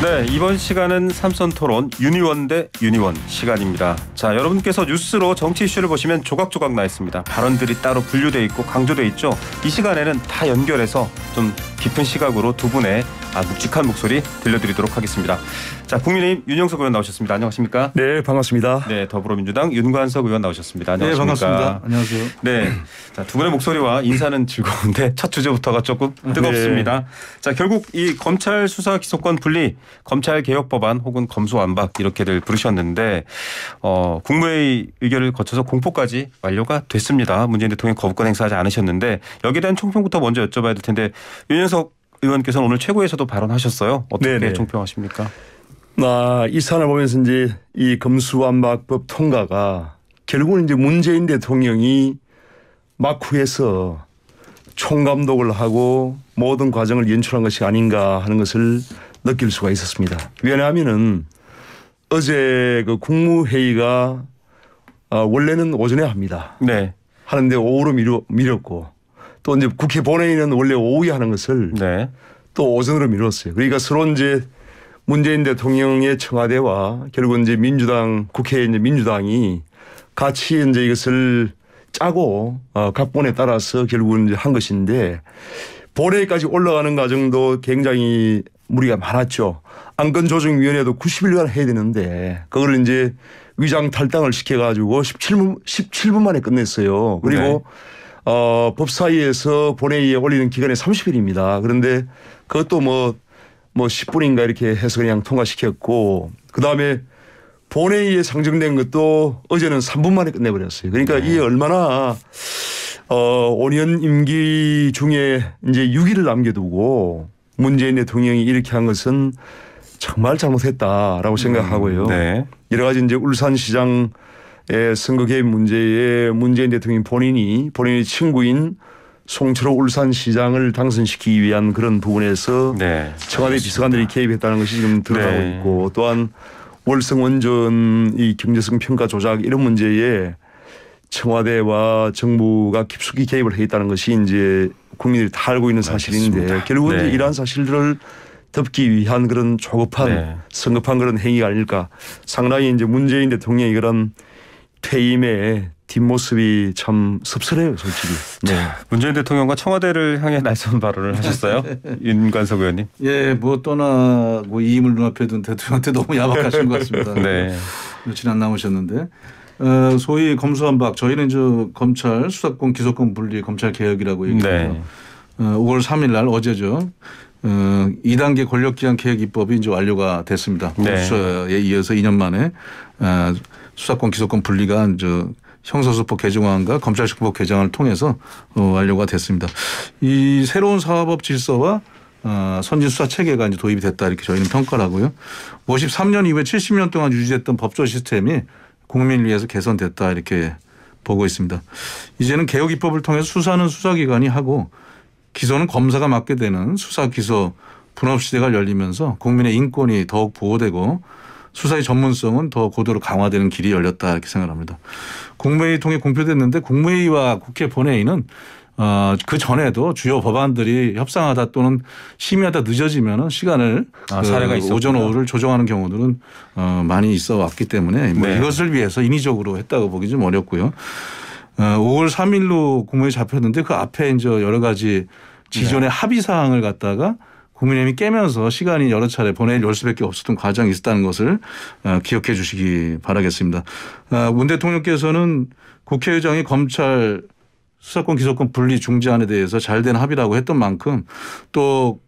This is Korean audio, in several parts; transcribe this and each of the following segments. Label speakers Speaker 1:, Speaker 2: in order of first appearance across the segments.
Speaker 1: 네, 이번 시간은 삼선 토론 유니원 대 유니원 시간입니다. 자, 여러분께서 뉴스로 정치 이슈를 보시면 조각조각 나 있습니다. 발언들이 따로 분류돼 있고 강조돼 있죠. 이 시간에는 다 연결해서 좀 깊은 시각으로 두 분의 묵직한 목소리 들려드리도록 하겠습니다. 자, 국민의힘 윤영석 의원 나오셨습니다. 안녕하십니까?
Speaker 2: 네, 반갑습니다.
Speaker 1: 네, 더불어민주당 윤관석 의원 나오셨습니다. 안녕하십니까?
Speaker 3: 네, 반갑습니다. 안녕하세요.
Speaker 1: 네, 자, 두 분의 목소리와 인사는 즐거운데 첫 주제부터가 조금 뜨겁습니다. 네. 자, 결국 이 검찰 수사 기소권 분리, 검찰 개혁 법안 혹은 검수완박 이렇게들 부르셨는데 국무회의 의결을 거쳐서 공포까지 완료가 됐습니다. 문재인 대통령 거부권 행사하지 않으셨는데 여기에 대한 총평부터 먼저 여쭤봐야 될 텐데 윤영석 의원께서는 오늘 최고에서도 발언하셨어요. 어떻게
Speaker 2: 네네.
Speaker 1: 총평하십니까?
Speaker 2: 이 사안을 보면서 이제 이 검수완박법 통과가 결국은 이제 문재인 대통령이 막후에서 총감독을 하고 모든 과정을 연출한 것이 아닌가 하는 것을 느낄 수가 있었습니다. 왜냐하면은 어제 그 국무회의가 원래는 오전에 합니다.
Speaker 1: 네.
Speaker 2: 하는데 오후로 미뤘고 또 이제 국회 본회의는 원래 오후에 하는 것을
Speaker 1: 네.
Speaker 2: 또 오전으로 미뤘어요. 그러니까 서로 이제 문재인 대통령의 청와대와 결국 이제 국회에 이제 민주당이 같이 이제 이것을 짜고 각본에 따라서 결국은 이제 한 것인데 본회의까지 올라가는 과정도 굉장히 무리가 많았죠. 안건조정위원회도 90일간 해야 되는데 그걸 이제 위장 탈당을 시켜가지고 17분 만에 끝냈어요. 그리고
Speaker 1: 네.
Speaker 2: 법사위에서 본회의에 올리는 기간이 30일입니다. 그런데 그것도 뭐 10분인가 이렇게 해서 그냥 통과시켰고 그다음에 본회의에 상정된 것도 어제는 3분 만에 끝내버렸어요. 그러니까 이게 얼마나 5년 임기 중에 이제 6일을 남겨두고 문재인 대통령이 이렇게 한 것은 정말 잘못했다라고 생각하고요.
Speaker 1: 네.
Speaker 2: 여러 가지 이제 울산시장 선거 개입 문제에 문재인 대통령 본인의 친구인 송철호 울산시장을 당선시키기 위한 그런 부분에서
Speaker 1: 네.
Speaker 2: 청와대 비서관들이 개입했다는 것이 지금 드러나고
Speaker 1: 네.
Speaker 2: 있고 또한 월성 원전 이 경제성 평가 조작 이런 문제에 청와대와 정부가 깊숙이 개입을 해 있다는 것이 이제 국민들이 다 알고 있는 사실인데
Speaker 1: 알겠습니다.
Speaker 2: 결국은
Speaker 1: 네.
Speaker 2: 이제 이러한 사실들을 덮기 위한 그런 조급한
Speaker 1: 네.
Speaker 2: 성급한 그런 행위가 아닐까. 상당히 이제 문재인 대통령의 그런 퇴임의 뒷모습이 참 섭섭해요, 솔직히. 네.
Speaker 1: 문재인 대통령과 청와대를 향해 날선 발언을 하셨어요? 윤관석 의원님.
Speaker 3: 예, 뭐 떠나고 이임을 눈앞에 둔 대통령한테 너무 야박하신 것 같습니다.
Speaker 1: 네.
Speaker 3: 며칠 안 남으셨는데 소위 검수완박 저희는 검찰 수사권 기소권 분리 검찰 개혁이라고 얘기해요.
Speaker 1: 네.
Speaker 3: 5월 3일 날 어제죠. 2단계 권력기한 개혁 입법이 이제 완료가 됐습니다.
Speaker 1: 네.
Speaker 3: 수사에 이어서 2년 만에 수사권 기소권 분리가 이제 형사소법 개정안과 검찰식법 개정안을 통해서 완료가 됐습니다. 이 새로운 사법 질서와 선진 수사 체계가 이제 도입이 됐다 이렇게 저희는 평가를 하고요. 53년 이후에 70년 동안 유지됐던 법조 시스템이 국민을 위해서 개선됐다 이렇게 보고 있습니다. 이제는 개혁 입법을 통해서 수사는 수사기관이 하고 기소는 검사가 맡게 되는 수사 기소 분업 시대가 열리면서 국민의 인권이 더욱 보호되고 수사의 전문성은 더 고도로 강화되는 길이 열렸다 이렇게 생각합니다. 국무회의 통해 공표됐는데 국무회의와 국회 본회의는 그 전에도 주요 법안들이 협상하다 또는 심의하다 늦어지면 시간을
Speaker 1: 사례가 있었구나.
Speaker 3: 오전 오후를 조정하는 경우들은 많이 있어 왔기 때문에 뭐
Speaker 1: 네.
Speaker 3: 이것을 위해서 인위적으로 했다고 보기 좀 어렵고요. 5월 3일로 국무회의 잡혔는데 그 앞에 이제 여러 가지 기존의 합의 사항을 갖다가 국민의힘이 깨면서 시간이 여러 차례 본회의를 열 수밖에 없었던 과정이 있었다는 것을 기억해 주시기 바라겠습니다. 문 대통령께서는 국회의장이 검찰 수사권 기소권 분리 중재안에 대해서 잘된 합의라고 했던 만큼 또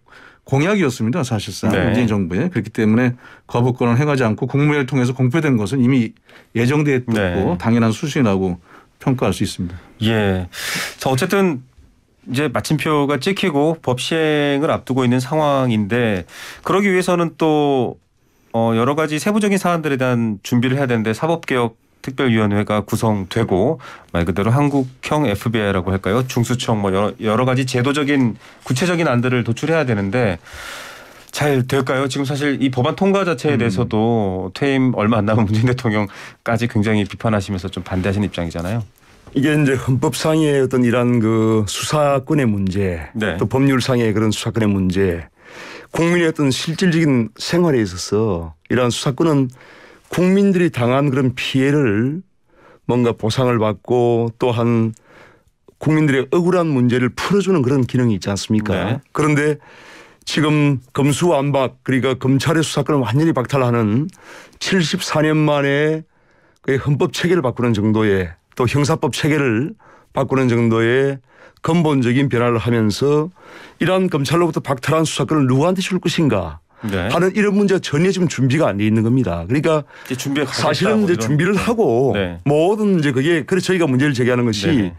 Speaker 3: 공약이었습니다. 사실상
Speaker 1: 네.
Speaker 3: 문재인 정부에. 그렇기 때문에 거부권을 행하지 않고 국무회의를 통해서 공표된 것은 이미 예정되어 있고
Speaker 1: 네.
Speaker 3: 당연한 수순이라고 평가할 수 있습니다.
Speaker 1: 예. 자, 어쨌든 이제 마침표가 찍히고 법 시행을 앞두고 있는 상황인데 그러기 위해서는 또 여러 가지 세부적인 사안들에 대한 준비를 해야 되는데 사법개혁 특별위원회가 구성되고 말 그대로 한국형 FBI라고 할까요? 중수청 뭐 여러 가지 제도적인 구체적인 안들을 도출해야 되는데 잘 될까요? 지금 사실 이 법안 통과 자체에 대해서도 퇴임 얼마 안 남은 문재인 대통령까지 굉장히 비판하시면서 좀 반대하시는 입장이잖아요.
Speaker 2: 이게 이제 헌법상의 어떤 이런 그 수사권의 문제,
Speaker 1: 네.
Speaker 2: 또 법률상의 그런 수사권의 문제, 국민의 어떤 실질적인 생활에 있어서 이러한 수사권은 국민들이 당한 그런 피해를 뭔가 보상을 받고 또한 국민들의 억울한 문제를 풀어주는 그런 기능이 있지 않습니까?
Speaker 1: 네.
Speaker 2: 그런데 지금 검수완박 그러니까 검찰의 수사권을 완전히 박탈하는 74년 만에 그 헌법 체계를 바꾸는 정도의 또 형사법 체계를 바꾸는 정도의 근본적인 변화를 하면서 이러한 검찰로부터 박탈한 수사권을 누구한테 줄 것인가
Speaker 1: 네.
Speaker 2: 하는 이런 문제가 전혀 지금 준비가 안 돼 있는 겁니다. 그러니까
Speaker 1: 이제 준비가
Speaker 2: 사실은 이제 준비를 하고
Speaker 1: 네.
Speaker 2: 모든 이제 그게 그래서 저희가 문제를 제기하는 것이
Speaker 1: 네네.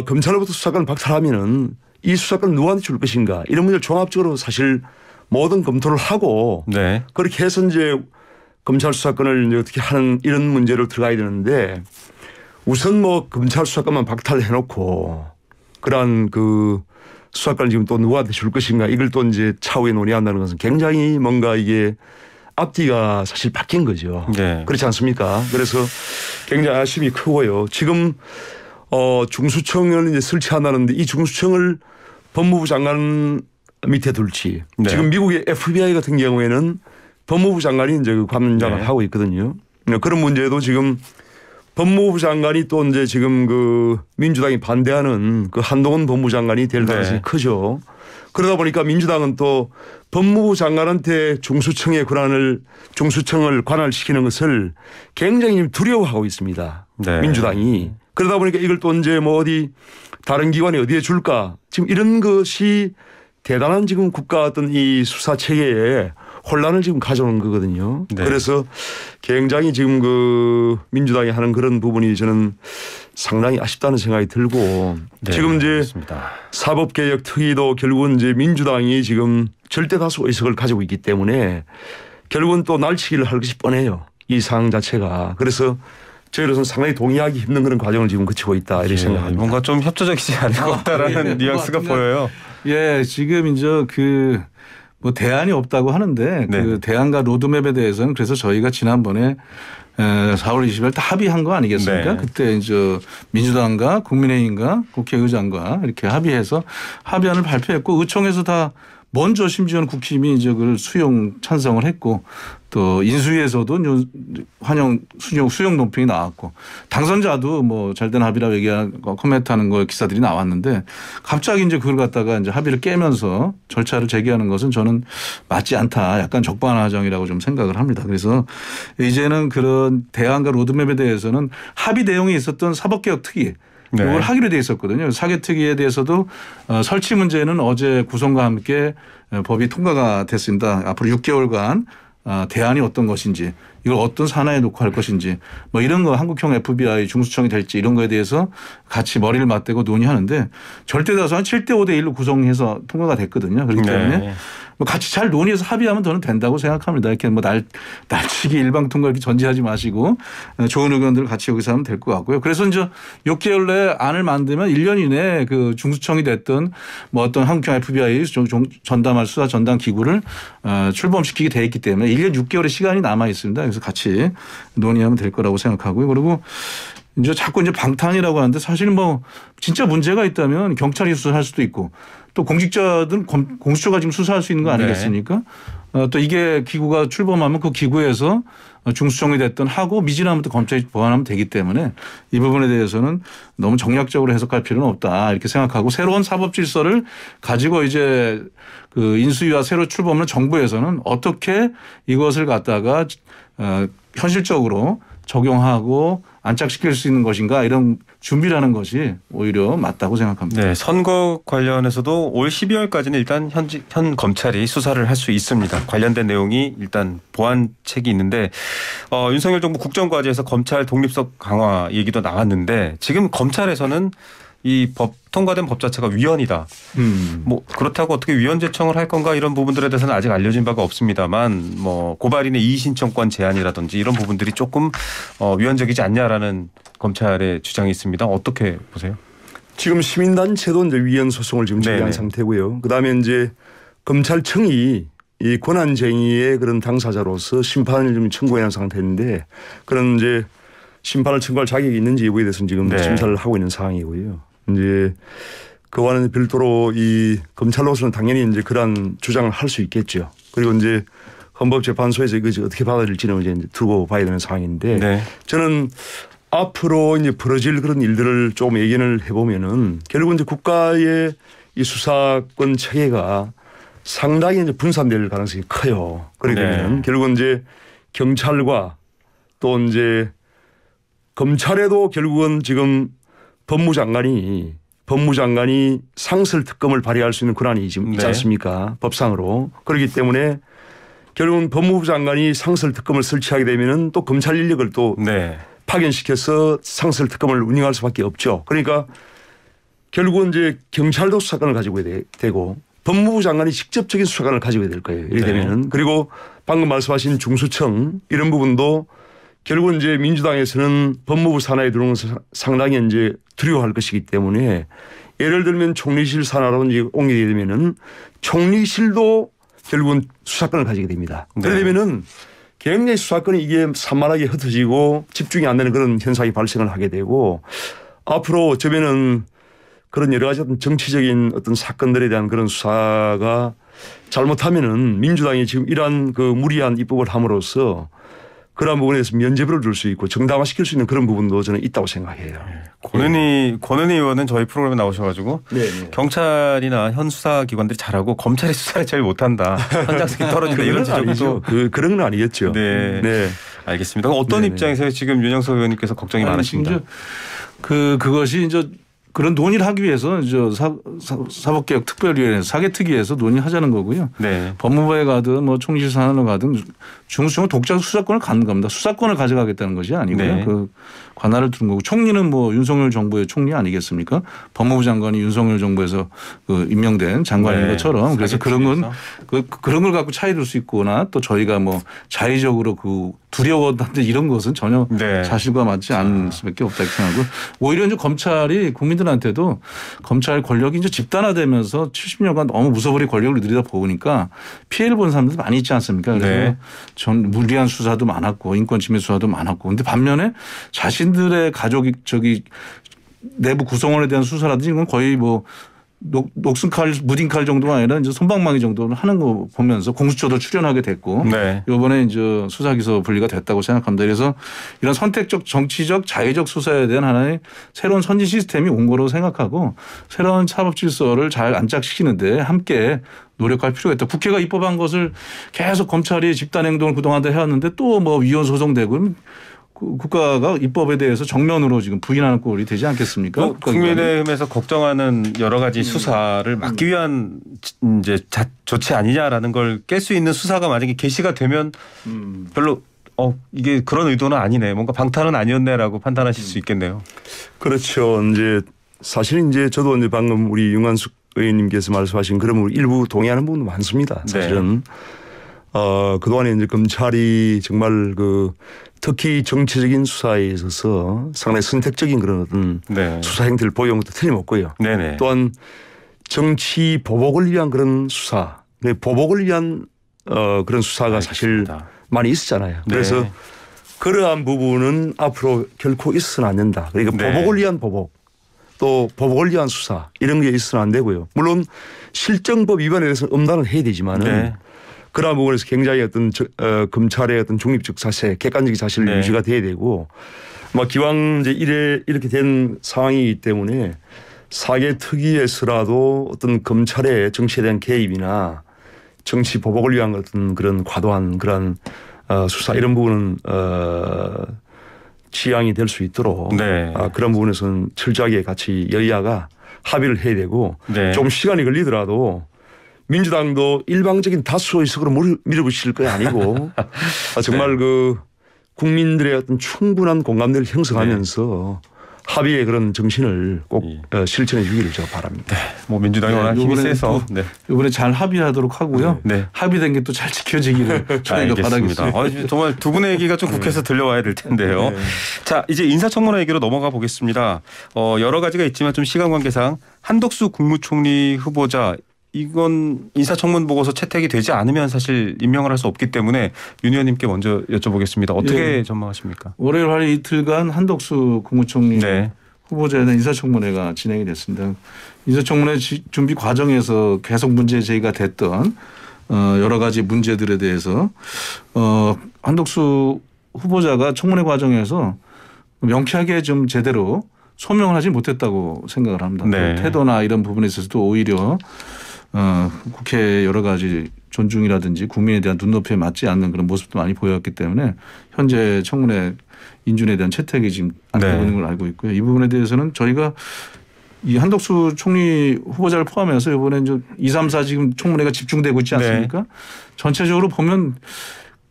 Speaker 2: 검찰로부터 수사권을 박탈하면은 이 수사권을 누구한테 줄 것인가 이런 문제를 종합적으로 사실 모든 검토를 하고
Speaker 1: 네.
Speaker 2: 그렇게 해서 이제 검찰 수사권을 이제 어떻게 하는 이런 문제로 들어가야 되는데 우선 뭐 검찰 수사권만 박탈해놓고 그러한 그 수사권을 지금 또 누구한테 줄 것인가 이걸 또 이제 차후에 논의한다는 것은 굉장히 뭔가 이게 앞뒤가 사실 바뀐 거죠.
Speaker 1: 네.
Speaker 2: 그렇지 않습니까? 그래서 굉장히 아쉬움이 크고요. 지금 중수청을 이제 설치한다는데 이 중수청을 법무부 장관 밑에 둘지
Speaker 1: 네.
Speaker 2: 지금 미국의 FBI 같은 경우에는 법무부 장관이 이제 그 관장을
Speaker 1: 네.
Speaker 2: 하고 있거든요. 그런 문제도 지금 법무부 장관이 또 이제 지금 그 민주당이 반대하는 그 한동훈 법무부 장관이 될 가능성이
Speaker 1: 네.
Speaker 2: 크죠. 그러다 보니까 민주당은 또 법무부 장관한테 중수청의 권한을 중수청을 관할시키는 것을 굉장히 두려워하고 있습니다.
Speaker 1: 네.
Speaker 2: 민주당이. 그러다 보니까 이걸 또 이제 뭐 어디 다른 기관에 어디에 줄까 지금 이런 것이 대단한 지금 국가 어떤 이 수사 체계에 혼란을 지금 가져오는 거거든요.
Speaker 1: 네.
Speaker 2: 그래서 굉장히 지금 그 민주당이 하는 그런 부분이 저는 상당히 아쉽다는 생각이 들고
Speaker 1: 네.
Speaker 2: 지금 이제
Speaker 1: 그렇습니다.
Speaker 2: 사법개혁 특위도 결국은 이제 민주당이 지금 절대 다수 의석을 가지고 있기 때문에 결국은 또 날치기를 할 것이 뻔해요. 이 상황 자체가. 그래서 저희로서는 상당히 동의하기 힘든 그런 과정을 지금 거치고 있다 이렇게 생각합니다.
Speaker 1: 뭔가 좀 협조적이지 않을 것 같다라는
Speaker 3: 예,
Speaker 1: 뉘앙스가
Speaker 3: 뭐
Speaker 1: 보여요.
Speaker 3: 예, 지금 이제 그 뭐 대안이 없다고 하는데
Speaker 1: 네.
Speaker 3: 그 대안과 로드맵에 대해서는 그래서 저희가 지난번에 4월 20일 다 합의한 거 아니겠습니까?
Speaker 1: 네.
Speaker 3: 그때 이제 민주당과 국민의힘과 국회의장과 이렇게 합의해서 합의안을 발표했고 의총에서 다 먼저 심지어는 국힘이 이제 그걸 수용 찬성을 했고 또 인수위에서도 환영 수용 논평이 나왔고 당선자도 뭐 잘된 합의라고 얘기하고 코멘트하는 거 기사들이 나왔는데 갑자기 이제 그걸 갖다가 이제 합의를 깨면서 절차를 제기하는 것은 저는 맞지 않다. 약간 적반하장이라고 좀 생각을 합니다. 그래서 이제는 그런 대안과 로드맵에 대해서는 합의 내용이 있었던 사법개혁 특위
Speaker 1: 네.
Speaker 3: 이걸 하기로 돼 있었거든요. 사개특위에 대해서도 설치 문제는 어제 구성과 함께 법이 통과가 됐습니다. 앞으로 6개월간 대안이 어떤 것인지 이걸 어떤 산하에 놓고 할 것인지 뭐 이런 거 한국형 FBI 중수청이 될지 이런 거에 대해서 같이 머리를 맞대고 논의하는데 절대 다수 한 7대 5대 1로 구성해서 통과가 됐거든요. 그렇기 때문에
Speaker 1: 네.
Speaker 3: 뭐 같이 잘 논의해서 합의하면 저는 된다고 생각합니다. 이렇게 뭐 날치기 일방 통과 이렇게 전제하지 마시고 좋은 의견들을 같이 여기서 하면 될 것 같고요. 그래서 이제 6개월 내에 안을 만들면 1년 이내에 그 중수청이 됐던 뭐 어떤 한국형 FBI 전담할 수사 전담 기구를 출범시키게 돼 있기 때문에 1년 6개월의 시간이 남아 있습니다. 그래서 같이 논의하면 될 거라고 생각하고요. 그리고 이제 자꾸 이제 방탄이라고 하는데 사실 뭐 진짜 문제가 있다면 경찰이 수사할 수도 있고 또 공직자들은 공수처가 지금 수사할 수 있는 거 아니겠습니까? 네. 또 이게 기구가 출범하면 그 기구에서 중수청이 됐든 하고 미진하면 또 검찰이 보완하면 되기 때문에 이 부분에 대해서는 너무 정략적으로 해석할 필요는 없다 이렇게 생각하고 새로운 사법 질서를 가지고 이제 그 인수위와 새로 출범하는 정부에서는 어떻게 이것을 갖다가 현실적으로 적용하고 안착시킬 수 있는 것인가 이런 준비를 하는 것이 오히려 맞다고 생각합니다.
Speaker 1: 네, 선거 관련해서도 올 12월까지는 일단 현 검찰이 수사를 할 수 있습니다. 관련된 내용이 일단 보완책이 있는데 윤석열 정부 국정과제에서 검찰 독립성 강화 얘기도 나왔는데 지금 검찰에서는 이 통과된 법 자체가 위헌이다. 뭐 그렇다고 어떻게 위헌 제청을 할 건가 이런 부분들에 대해서는 아직 알려진 바가 없습니다만 뭐 고발인의 이의 신청권 제한이라든지 이런 부분들이 조금 위헌적이지 않냐라는 검찰의 주장이 있습니다. 어떻게 보세요?
Speaker 2: 지금 시민단체도 이제 위헌 소송을 지금 제기한 상태고요. 그다음에 이제 검찰청이 이 권한쟁의의 그런 당사자로서 심판을 좀 청구해놓은 상태인데 그런 이제 심판을 청구할 자격이 있는지 여부에 대해서는 지금 심사를 하고 있는 상황이고요. 이제 그와는 별도로 이 검찰로서는 당연히 이제 그러한 주장을 할 수 있겠죠. 그리고 이제 헌법재판소에서 이것이 어떻게 받아들일지는 이제 두고 봐야 되는 상황인데
Speaker 1: 네.
Speaker 2: 저는 앞으로 이제 벌어질 그런 일들을 조금 예견을 해보면은 결국 이제 국가의 이 수사권 체계가 상당히 이제 분산될 가능성이 커요. 그렇게
Speaker 1: 네.
Speaker 2: 되면 결국은 이제 경찰과 또 이제 검찰에도 결국은 지금 법무장관이 상설 특검을 발휘할 수 있는 권한이 지금 있지
Speaker 1: 네.
Speaker 2: 않습니까? 법상으로. 그렇기 때문에 결국은 법무부 장관이 상설 특검을 설치하게 되면은 또 검찰 인력을 또
Speaker 1: 네.
Speaker 2: 파견시켜서 상설 특검을 운영할 수밖에 없죠. 그러니까 결국은 이제 경찰도 수사권을 가지고 되고 법무부 장관이 직접적인 수사권을 가지고 될 거예요. 이렇게
Speaker 1: 네.
Speaker 2: 되면은. 그리고 방금 말씀하신 중수청 이런 부분도 결국은 이제 민주당에서는 법무부 산하에 들어오는 것을 상당히 이제 두려워할 것이기 때문에 예를 들면 총리실 산하로 이제 옮기게 되면은 총리실도 결국은 수사권을 가지게 됩니다.
Speaker 1: 네.
Speaker 2: 그러게 되면은 굉장히 수사권이 이게 산만하게 흩어지고 집중이 안 되는 그런 현상이 발생을 하게 되고 앞으로 어쩌면은 그런 여러 가지 어떤 정치적인 어떤 사건들에 대한 그런 수사가 잘못하면은 민주당이 지금 이러한 그 무리한 입법을 함으로써 그러한 부분에 대해서 면죄부를 줄 수 있고 정당화시킬 수 있는 그런 부분도 저는 있다고 생각해요.
Speaker 1: 권은희 의원은 저희 프로그램에 나오셔가지고
Speaker 2: 네.
Speaker 1: 경찰이나 현 수사기관들이 잘하고 검찰이 수사를 제일 못한다. 현장성이 떨어진다. 이런 지적도.
Speaker 2: 그런 건 아니겠죠.
Speaker 1: 네.
Speaker 2: 네.
Speaker 1: 알겠습니다. 어떤
Speaker 2: 네네.
Speaker 1: 입장에서요? 지금 윤영석 의원님께서 걱정이 많으십니다.
Speaker 3: 이제 그것이 이제 그런 논의를 하기 위해서 이제 사법개혁 특별위원회 사개특위에서 논의하자는 거고요.
Speaker 1: 네.
Speaker 3: 법무부에 가든 뭐 총리실 산하로 가든 중수청은 독자 수사권을 갖는 겁니다. 수사권을 가져가겠다는 것이 아니고요.
Speaker 1: 네.
Speaker 3: 그 관할을 두는 거고 총리는 뭐 윤석열 정부의 총리 아니겠습니까? 법무부 장관이 윤석열 정부에서 그 임명된 장관인
Speaker 1: 네.
Speaker 3: 것처럼 그래서 그런 건
Speaker 1: 사개특위에서.
Speaker 3: 그런 걸 갖고 차이를 수 있거나 또 저희가 뭐 자의적으로 그 두려워한다 이런 것은 전혀
Speaker 1: 네.
Speaker 3: 사실과 맞지 않을 수밖에 없다 이렇게 생각하고 오히려 이제 검찰이 국민들한테도 검찰 권력이 이제 집단화되면서 70년간 너무 무서워리 권력을 누리다 보니까 피해를 본 사람들도 많이 있지 않습니까? 그래서
Speaker 1: 네.
Speaker 3: 전 무리한 수사도 많았고 인권 침해 수사도 많았고 근데 반면에 자신들의 가족이 저기 내부 구성원에 대한 수사라든지 이건 거의 뭐 녹슨칼 무딘칼 정도가 아니라 이제 손방망이 정도를 하는 거 보면서 공수처도 출연하게 됐고
Speaker 1: 네.
Speaker 3: 이번에 이제 수사기소 분리가 됐다고 생각합니다. 그래서 이런 선택적 정치적 자의적 수사에 대한 하나의 새로운 선진 시스템이 온 거로 생각하고 새로운 사법 질서를 잘 안착시키는데 함께 노력할 필요가 있다. 국회가 입법한 것을 계속 검찰이 집단 행동을 그동안 해왔는데 또 뭐 위헌 소송되고 국가가 입법에 대해서 정면으로 지금 부인하는 꼴이 되지 않겠습니까?
Speaker 1: 국민의힘에서 걱정하는 여러 가지 수사를 막기 위한 이제 조치 아니냐라는 걸 깰 수 있는 수사가 만약에 개시가 되면 별로 이게 그런 의도는 아니네. 뭔가 방탄은 아니었네라고 판단하실 수 있겠네요.
Speaker 2: 그렇죠. 이제 사실 이제 저도 이제 방금 우리 윤관숙 의원님께서 말씀하신 그런 부분 일부 동의하는 부분도 많습니다. 사실은. 그동안에 이제 검찰이 정말 특히 정치적인 수사에 있어서 상당히 선택적인 그런 어떤
Speaker 1: 네.
Speaker 2: 수사 행태를 보여온 것도 틀림없고요.
Speaker 1: 네네.
Speaker 2: 또한 정치 보복을 위한 그런 수사, 보복을 위한 그런 수사가 사실 많이 있었잖아요.
Speaker 1: 네.
Speaker 2: 그래서 그러한 부분은 앞으로 결코 있어서는 안 된다. 그러니까
Speaker 1: 네.
Speaker 2: 보복을 위한 보복. 또 보복을 위한 수사 이런 게 있어서는 안 되고요. 물론 실정법 위반에 대해서는 엄단을 해야 되지만은
Speaker 1: 네.
Speaker 2: 그러한 부분에서 굉장히 어떤 검찰의 어떤 중립적 자세, 객관적인 자세를
Speaker 1: 네.
Speaker 2: 유지가 돼야 되고, 기왕 이제 이렇게 된 상황이기 때문에 사개특위에서라도 어떤 검찰의 정치에 대한 개입이나 정치 보복을 위한 어떤 그런 과도한 그런 수사 이런 부분은 지양이 될 수 있도록
Speaker 1: 네.
Speaker 2: 그런 부분에서는 철저하게 같이 여야가 합의를 해야 되고
Speaker 1: 네.
Speaker 2: 좀 시간이 걸리더라도. 민주당도 일방적인 다수 의석으로 밀어붙일 거 아니고 정말 국민들의 어떤 충분한 공감대를 형성하면서 합의의 그런 정신을 꼭 실천해 주기를 제가 바랍니다.
Speaker 1: 뭐 민주당이 워낙 힘이 세서
Speaker 3: 이번에 잘 합의하도록 하고요.
Speaker 1: 네.
Speaker 3: 합의된 게 또 잘 지켜지기를 저희가 바라겠습니다.
Speaker 1: 정말 두 분의 얘기가 좀 국회에서 들려와야 될 텐데요. 자, 이제 인사청문회 얘기로 넘어가 보겠습니다. 여러 가지가 있지만 좀 시간 관계상 한덕수 국무총리 후보자 이건 인사청문 보고서 채택이 되지 않으면 사실 임명을 할 수 없기 때문에 윤 의원님께 먼저 여쭤보겠습니다. 어떻게 전망하십니까?
Speaker 3: 월요일 화요일 이틀간 한덕수 국무총리
Speaker 1: 네.
Speaker 3: 후보자에 대한 인사청문회가 진행이 됐습니다. 인사청문회 준비 과정에서 계속 문제 제기가 됐던 여러 가지 문제들에 대해서 한덕수 후보자가 청문회 과정에서 명쾌하게 좀 제대로 소명을 하지 못했다고 생각을 합니다.
Speaker 1: 네.
Speaker 3: 태도나 이런 부분에 있어서도 오히려 국회 여러 가지 존중이라든지 국민에 대한 눈높이에 맞지 않는 그런 모습도 많이 보였기 때문에 현재 청문회 인준에 대한 채택이 지금 안 되고 있는 걸 알고 있고요. 이 부분에 대해서는 저희가 이 한덕수 총리 후보자를 포함해서 이번에 이제 2, 3, 4 지금 청문회가 집중되고 있지 않습니까? 전체적으로 보면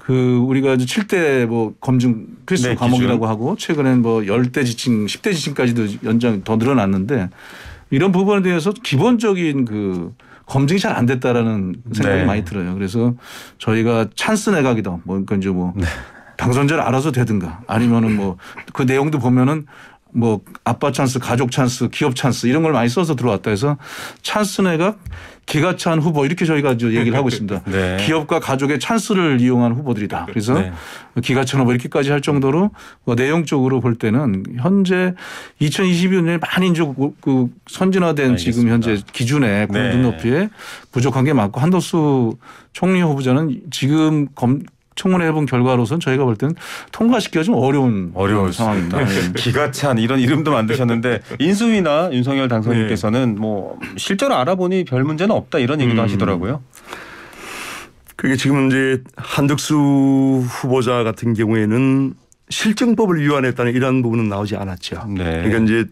Speaker 3: 우리가 이제 7대 뭐 검증 필수 과목이라고
Speaker 1: 기준.
Speaker 3: 하고 최근엔 뭐 10대 지침, 10대 지침까지도 연장 더 늘어났는데 이런 부분에 대해서 기본적인 검증이 잘 안 됐다라는 생각이 많이 들어요. 그래서 저희가 찬스 내각이다. 뭐 그러니까 이제 뭐 당선자를 알아서 되든가 아니면은 뭐 그 내용도 보면은 뭐 아빠 찬스, 가족 찬스, 기업 찬스 이런 걸 많이 써서 들어왔다 해서 찬스 내각, 기가 찬 후보 이렇게 저희가 이제 얘기를 하고 있습니다.
Speaker 1: 네.
Speaker 3: 기업과 가족의 찬스를 이용한 후보들이다. 그래서 기가 찬 후보 이렇게까지 할 정도로 내용적으로 볼 때는 현재 2022년에 많이 이제 선진화된
Speaker 1: 알겠습니다.
Speaker 3: 지금 현재 기준에 눈높이에 부족한 게 맞고 한덕수 총리 후보자는 지금 청문회 해본 결과로선 저희가 볼 때는 통과시키기가 좀 어려운 상황입니다.
Speaker 1: 기가 찬 이런 이름도 만드셨는데 인수위나 윤석열 당선인께서는 뭐 실제로 알아보니 별 문제는 없다 이런 얘기도 하시더라고요.
Speaker 2: 그게 지금 이제 한덕수 후보자 같은 경우에는 실정법을 위반했다는 이런 부분은 나오지 않았죠.
Speaker 1: 네.
Speaker 2: 그러니까 이제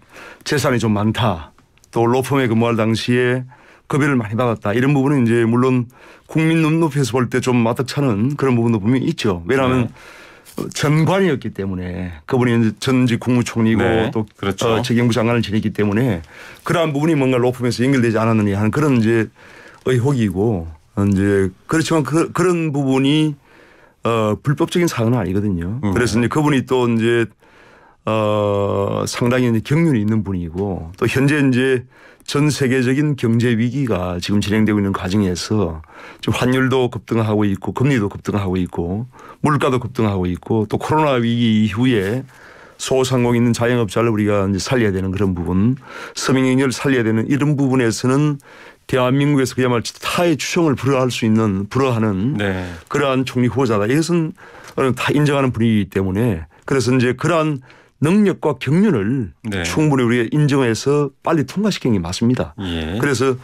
Speaker 2: 재산이 좀 많다. 또 로펌에 근무할 당시에 급여를 많이 받았다. 이런 부분은 이제 물론 국민 눈높이에서 볼 때 좀 마뜩찮은 그런 부분도 분명히 있죠. 왜냐하면 전관이었기 때문에 그분이 이제 전직 국무총리고 또
Speaker 1: 그렇죠.
Speaker 2: 재경부 장관을 지냈기 때문에 그러한 부분이 뭔가 로펌에서 연결되지 않았느냐 하는 그런 이제 의혹이고 이제 그렇지만 그런 부분이 불법적인 사안은 아니거든요. 그래서 이제 그분이 또 이제 상당히 이제 경륜이 있는 분이고 또 현재 이제 전 세계적인 경제 위기가 지금 진행되고 있는 과정에서 지금 환율도 급등하고 있고 금리도 급등하고 있고 물가도 급등하고 있고 또 코로나 위기 이후에 소상공 있는 자영업자를 우리가 이제 살려야 되는 그런 부분, 서민경제를 살려야 되는 이런 부분에서는 대한민국에서 그야말로 타의 추종을 불허하는 그러한 총리 후보자다. 이것은 다 인정하는 분이기 때문에 그래서 이제 그러한 능력과 경륜을 충분히 우리가 인정해서 빨리 통과시키는 게 맞습니다. 그래서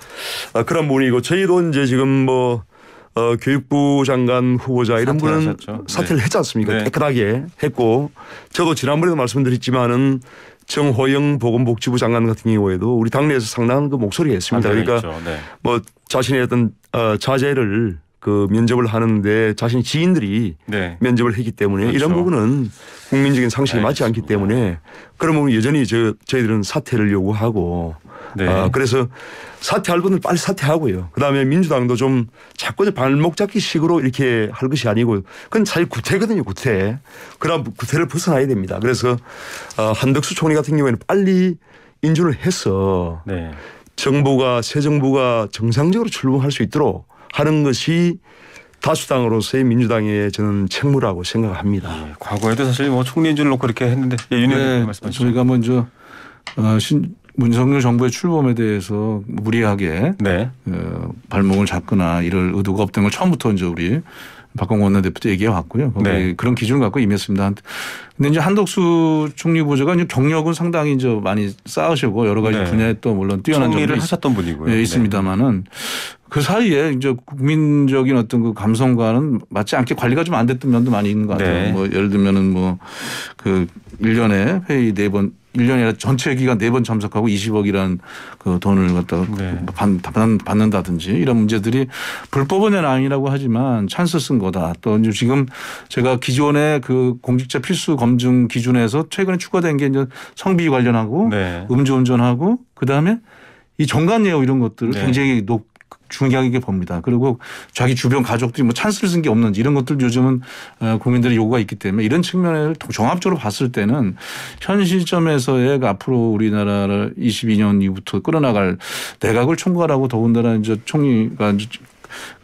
Speaker 2: 그런 부분이고 저희도 이제 지금 뭐 교육부 장관 후보자 이런 분은 사퇴를 했지 않습니까? 깨끗하게 했고 저도 지난번에도 말씀드렸지만은 정호영 보건복지부 장관 같은 경우에도 우리 당내에서 상당한 그 목소리가 있습니다. 그러니까 뭐 자신의 어떤 자제를 면접을 하는데 자신의 지인들이 면접을 했기 때문에 이런 부분은 국민적인 상식이 맞지 않기 때문에 그런 부분 여전히 저희들은 사퇴를 요구하고 그래서 사퇴할 분들 빨리 사퇴하고요. 그다음에 민주당도 좀 자꾸 발목 잡기 식으로 이렇게 할 것이 아니고 그건 사실 구태거든요. 구태. 그런 구태를 벗어나야 됩니다. 그래서 한덕수 총리 같은 경우에는 빨리 인준을 해서 정부가 새 정부가 정상적으로 출범할 수 있도록 하는 것이 다수당으로서의 민주당의 저는 책무라고 생각합니다.
Speaker 1: 과거에도 사실 뭐 총리 인준을 놓고 그렇게 했는데 윤핵 말씀하시죠.
Speaker 3: 저희가 먼저 문석열 정부의 출범에 대해서 무리하게 발목을 잡거나 이럴 의도가 없던 걸 처음부터 이제 우리 박광원 원내대표도 얘기해 왔고요. 그런 기준을 갖고 임했습니다. 근데 이제 한덕수 총리 후보자가 경력은 상당히 이제 많이 쌓으시고 여러 가지 분야에 또 물론 뛰어난 점이
Speaker 1: 하셨던 분이고요.
Speaker 3: 있습니다만은 그 사이에 이제 국민적인 어떤 그 감성과는 맞지 않게 관리가 좀 안 됐던 면도 많이 있는 것 같아요. 뭐 예를 들면은 뭐 1년에 회의 4번 1년에 아니라 전체 기간 4번 참석하고 20억이라는 그 돈을 갖다가 받는다든지 이런 문제들이 불법은 아니라고 하지만 찬스 쓴 거다. 또 이제 지금 제가 기존의 그 공직자 필수 검증 기준에서 최근에 추가된 게 이제 성비 관련하고 음주운전하고 그다음에 이 정관 예우 이런 것들을 굉장히 중요하게 봅니다. 그리고 자기 주변 가족들이 뭐 찬스를 쓴 게 없는지 이런 것들 요즘은 국민들의 요구가 있기 때문에 이런 측면을 종합적으로 봤을 때는 현 시점에서의 앞으로 우리나라를 22년 이후부터 끌어나갈 내각을 총괄하고 더군다나 이제 총리가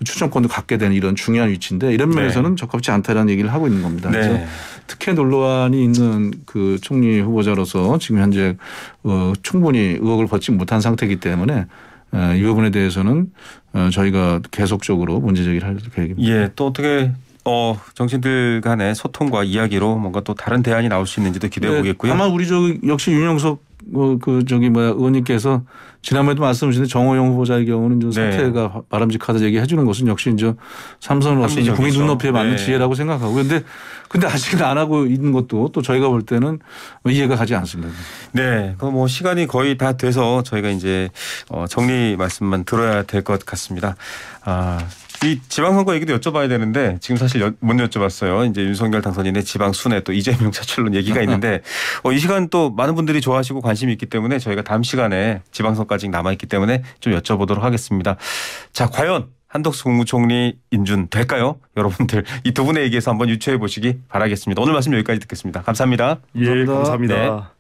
Speaker 3: 추천권도 갖게 되는 이런 중요한 위치인데 이런 면에서는 적합치 않다라는 얘기를 하고 있는 겁니다.
Speaker 1: 네.
Speaker 3: 그래서 특혜 논란이 있는 그 총리 후보자로서 지금 현재 충분히 의혹을 벗지 못한 상태이기 때문에 이 부분에 대해서는 저희가 계속적으로 문제 제기를 할 계획입니다.
Speaker 1: 예, 또 어떻게 정치인들 간의 소통과 이야기로 뭔가 또 다른 대안이 나올 수 있는지도 기대해
Speaker 3: 네,
Speaker 1: 보겠고요.
Speaker 3: 다만 우리 역시 윤영석 의원님께서 지난번에도 말씀하셨는데 정호영 후보자의 경우는 좀
Speaker 1: 네.
Speaker 3: 사퇴가 바람직하다 얘기해 주는 것은 역시 이제 삼선으로서 이제 국민
Speaker 1: 합리적이죠.
Speaker 3: 눈높이에 맞는
Speaker 1: 네.
Speaker 3: 지혜라고 생각하고 근데 아직은 안 하고 있는 것도 또 저희가 볼 때는 이해가 가지 않습니다.
Speaker 1: 네, 그 뭐 시간이 거의 다 돼서 저희가 이제 정리 말씀만 들어야 될 것 같습니다. 이 지방선거 얘기도 여쭤봐야 되는데 지금 사실 못 여쭤봤어요. 이제 윤석열 당선인의 지방 순회 또 이재명 차출론 얘기가 있는데 이 시간 또 많은 분들이 좋아하시고 관심이 있기 때문에 저희가 다음 시간에 지방선거까지 남아있기 때문에 좀 여쭤보도록 하겠습니다. 자, 과연 한덕수 국무총리 인준 될까요? 여러분들 이 두 분의 얘기에서 한번 유추해 보시기 바라겠습니다. 오늘 말씀 여기까지 듣겠습니다. 감사합니다.
Speaker 2: 예,
Speaker 3: 감사합니다.
Speaker 2: 감사합니다.
Speaker 1: 네.